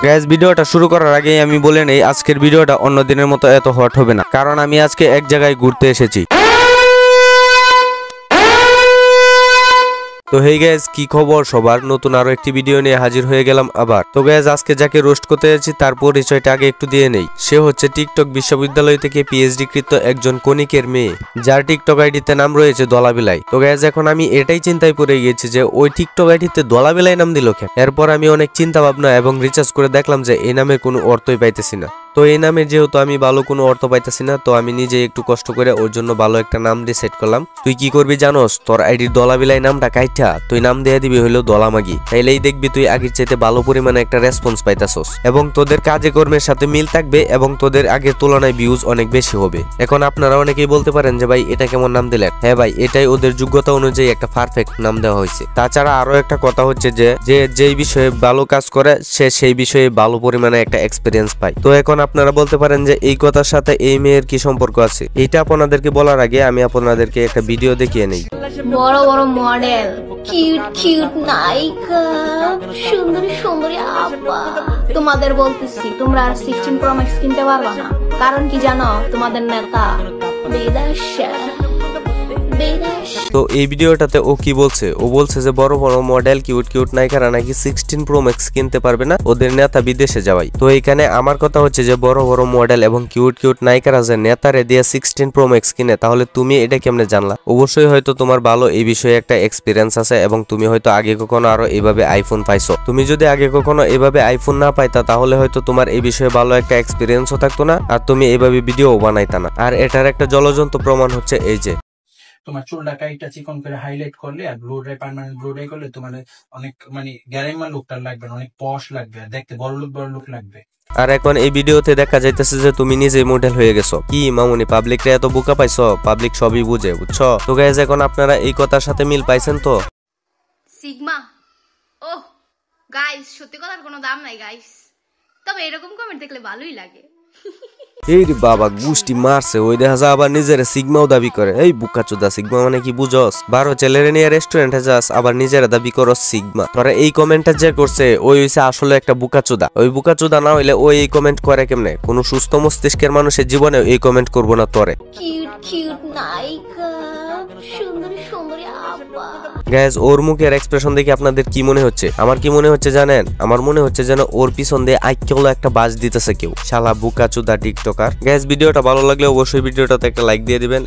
Guys ভিডিওটা শুরু করার আগেই আমি বলে নেই আজকের ভিডিওটা অন্য দিনের মতো এত হট হবে না, কারণ আমি আজকে এক জায়গায় ঘুরতে এসেছি। তো হেই গাইস, কি খবর সবার? নতুন আরো একটি ভিডিও নিয়ে হাজির হয়ে গেলাম আবার। তো গাইস আজকে যাকে রোস্ট করতে যাচ্ছি তার পরিচয়টা আগে একটু দিয়ে নেই। সে হচ্ছে টিকটক বিশ্ববিদ্যালয় থেকে পিএইচডি কৃত একজন কনিকের মেয়ে, যার টিকটক আইডিতে নাম রয়েছে দলাবিলাই। তো গাইস এখন আমি এটাই চিন্তায় পড়ে গিয়েছি যে ওই টিকটক আইডিতে দলাবিলাই নাম দিল কেন। এরপর আমি অনেক চিন্তা ভাবনা এবং রিসার্চ করে দেখলাম যে এই নামের কোনো অর্থই পাইতেছি না। তো এই নামে যেহেতু আমি ভালো কোনো অর্থ পাইতেছি না, তো আমি নিজে একটু কষ্ট করে ওর জন্য ভালো একটা নাম ডিসাইড করলাম। তুই কি করবি জানোস? তোর আইডির দলাবিলাই নামটা কাইটা তুই নাম দিয়ে দিবি হইলো দলামাগি। তাইলেই দেখবি তুই আগের চাইতে ভালো পরিমাণে একটা রেসপন্স পাইতাছস এবং তোদের কাজে কর্মের সাথে মিল থাকবে এবং তোদের আগের তুলনায় ভিউজ অনেক বেশি হবে। এখন আপনারা অনেকেই বলতে পারেন যে ভাই এটা কেমন নাম দিলেন? হ্যাঁ ভাই, এটাই ওদের যোগ্যতা অনুযায়ী একটা পারফেক্ট নাম দেওয়া হয়েছে। তাছাড়া আরো একটা কথা হচ্ছে যে যেই বিষয়ে ভালো কাজ করে সে সেই বিষয়ে ভালো পরিমাণে একটা এক্সপিরিয়েন্স পায়। তো এখন আপনারা বলতে পারেন যে এই কথার সাথে এই মেয়ের কি সম্পর্ক আছে? এটা আপনাদেরকে বলার আগে আমি আপনাদেরকে একটা ভিডিও দেখিয়ে নেই। বড় বড় মডেল, কিউট কিউট নায়িকা, সুন্দরী সুন্দরী আপা, তোমাদের বলতেছি তোমরা আর 16 প্রো ম্যাক্স কিনতে পারবা না। কারণ কি জানো? তোমাদের নেতা বেদাশা। তো এই ভিডিওটাতে ও কি বলছে? ও বলছে যে বড় বড় মডেল কিউট কিউট নায়িকারা নাকি 16 প্রো ম্যাক্স কিনতে পারবে না, ওদের নেতা বিদেশে যাওয়াই। তো এইখানে আমার কথা হচ্ছে যে বড় বড় মডেল এবং কিউট কিউট নায়িকারা যে নেতারে দিয়ে 16 প্রো ম্যাক্স কিনে, তাহলে তুমি এটা কেমনে জানলা? অবশ্যই হয়তো তোমার ভালো এই বিষয়ে একটা এক্সপিরিয়েন্স আছে এবং তুমি হয়তো আগে কখনো আরো এইভাবে আইফোন পাইছো। তুমি যদি আগে কখনো এইভাবে আইফোন না পাইতা তাহলে হয়তো তোমার এই বিষয়ে ভালো একটা এক্সপিরিয়েন্সও থাকতো না আর তুমি এইভাবে ভিডিও বানাইতা না। আর এটার একটা জ্বলজ্বন্ত প্রমাণ হচ্ছে এই যে তোমার চুলটা কাইটা চিকন করে হাইলাইট করলে আর blow dry permanent blow dry করলে তোমার অনেক গ্যারেমা লুকটা লাগবে, অনেক পশ লাগবে, আর দেখতে বড় লুক লাগবে। আর এখন এই ভিডিওতে দেখা যাইতেছে যে তুমি নিজেই মডেল হয়ে গেছো। কি মামুনি, পাবলিক রে এত বোকা পাইছো? পাবলিক সবই বুঝে, বুঝছো? তো গাইস এখন আপনারা এই কথার সাথে মিল পাইছেন তো? সিগমা, ও গাইস, সত্যি কথার কোনো দাম নাই গাইস, তবে এরকম কমেন্ট দেখলে ভালোই লাগে। এই রে বাবা, গুষ্টি মারছে। ওই দেখা যা আবার নিজের সিগমাও দাবি করে। এই বুকাচোদা, সিগমা মানে কি বুঝস? 12 ছেলেরে নিয়ে রেস্টুরেন্টে যাস আবার নিজেরা দাবি করস সিগমা। তোরা এই কমেন্টটা যে করছে ওই হইছে আসলে একটা বুকাচোদা। ওই বুকাচোদা না হইলে ওই এই কমেন্ট করে কেমনে? কোন সুস্থ মস্তিষ্কের মানুষের জীবনে এই কমেন্ট করবো না তোরে। কিউট কিউট নায়িকা, সুন্দরী সুন্দরী আপা। গাইস ওর মুখের এক্সপ্রেশন দেখে আপনাদের কি মনে হচ্ছে? আমার কি মনে হচ্ছে জানেন? আমার মনে হচ্ছে যেন ওর পিছন দিয়ে আইকেও একটা বাজ দিতেছে কেউ। শালা বুকাচোদা টিকটকার। গাইস ভিডিওটা ভালো লাগলে অবশ্যই ভিডিওটাতে একটা লাইক দিয়ে দিবেন।